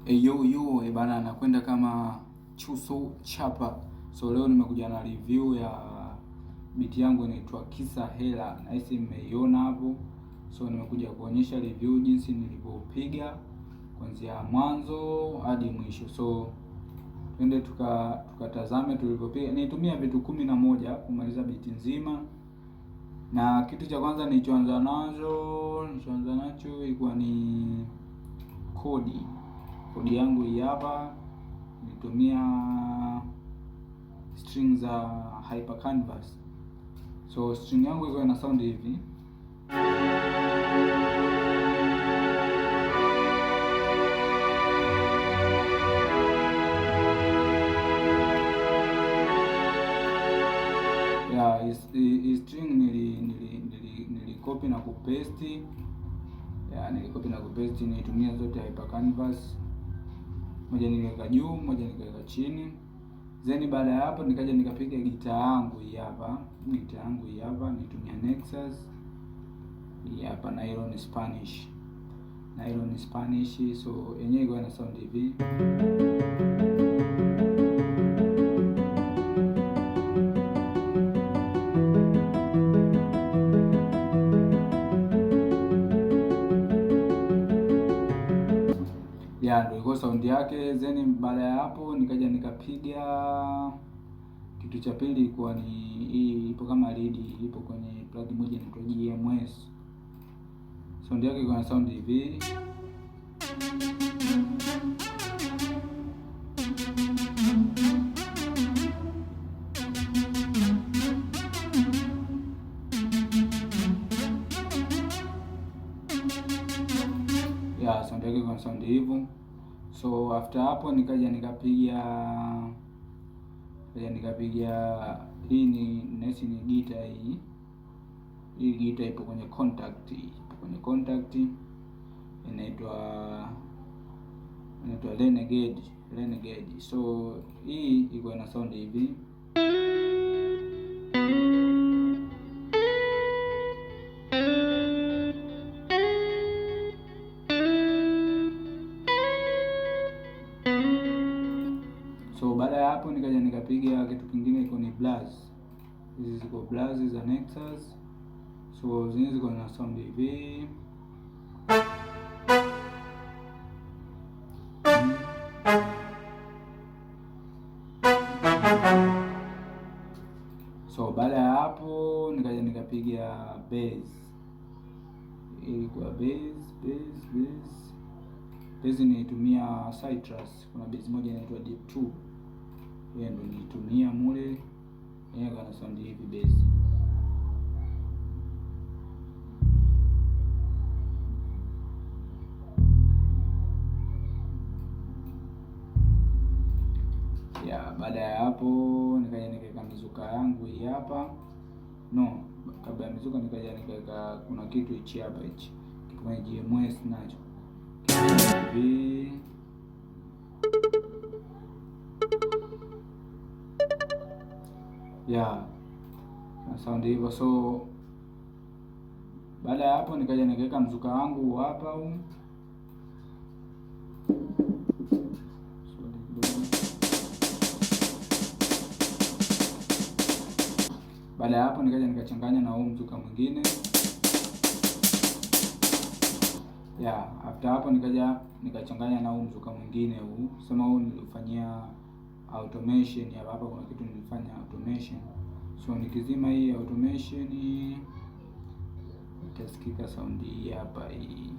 Yo bana, nakwenda kama Chuso Chapa. So leo nimekuja na review ya beat yangu inaitwa Kisa Hela, na hisi mmeiona hapo. So nimekuja kuonyesha review jinsi nilivyopiga kuanzia mwanzo hadi mwisho. So twende tukatazame tulivyopiga. Nitumia vitu 11 kumaliza beat nzima. Na kitu cha kwanza nilichoanza nacho ilikuwa ni kodi yangu hii hapa. Nitumia string za Hyper Canvas. So string yangu iko na sound hivi. Hii string nilikopi na kupaste. Nilikopi na kupaste, nitumia zote Hyper Canvas. Moja niliweka juu, moja nikaweka chini. Then baada ya hapo nikaja nikapiga gitaa yangu hii hapa. Nitumia Nexus hii hapa, Nylon Spanish. So yenyewe iko na sound hivi. Ndio iko sound yake. Then baada ya hapo nikaja nikapiga kitu cha pili, ilikuwa ni hii, ipo kama lead, ipo kwenye plug moja inaitwa GMS. Sound yake iko na sound hivi. Sound yake iko na sound hivyo. So after hapo nikaja nikapiga hii ni gitaa hii. Hii gitaa ipo kwenye contact, inaitwa Renegade. So hii iko na sound hivi. So baada ya hapo nikaja nikapiga kitu kingine, iko ni blast. Hizi ziko blast za Nexus. So zenyewe ziko na sound hivi. So baada ya hapo nikaja nikapiga bass. Ilikuwa bass nitumia Citrus. Kuna bass moja inaitwa Deep 2. Hiyo ndio nitumia mule. Yeye kana sound hivi bass. Baada ya hapo nikaja nikaweka mizuka yangu hii hapa. Kabla ya mizuka nikaja nikaweka kuna kitu hichi hapa, hichi kitu kama GMS nacho hivi. Na sound hivyo. So baada ya hapo nikaja nikaweka mzuka wangu hapa huu. Baada ya hapo nikaja nikachanganya na huu mzuka mwingine. After hapo nikaja nikachanganya na huu mzuka mwingine huu. Sema huu nilifanyia automation hapa, kuna kitu nilifanya automation. So nikizima hii automation itasikika sound hii hapa, hii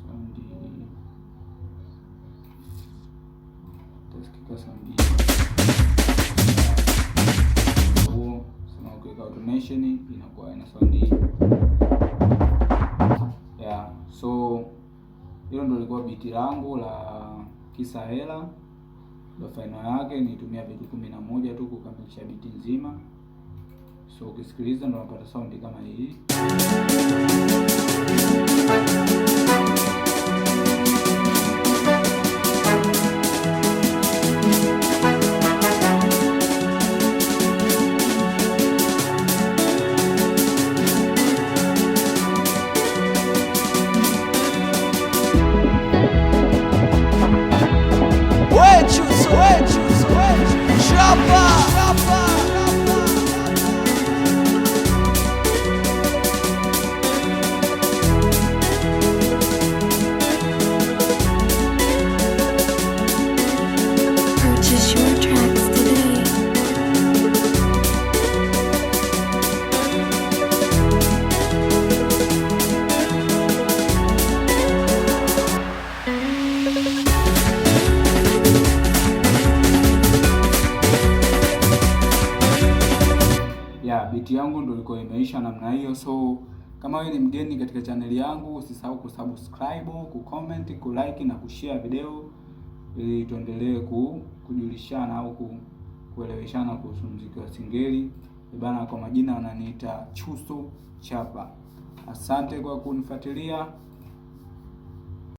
sound itasikika sound hii. Sema ukiweka automation inakuwa ina sound hii. So hilo ndio lilikuwa beat langu la Kisa Hela. Ndio final yake. Nitumia vitu 11 tu kukamilisha beat nzima. So ukisikiliza ndio unapata sound kama hii. imeisha namna hiyo. So kama wewe ni mgeni katika chaneli yangu, usisahau kusubscribe, kucomment, kulike na kushare video ili tuendelee kujulishana au kueleweshana kuhusu muziki wa Singeli. Bana, kwa majina wananiita Chuso Chapa. Asante kwa kunifuatilia.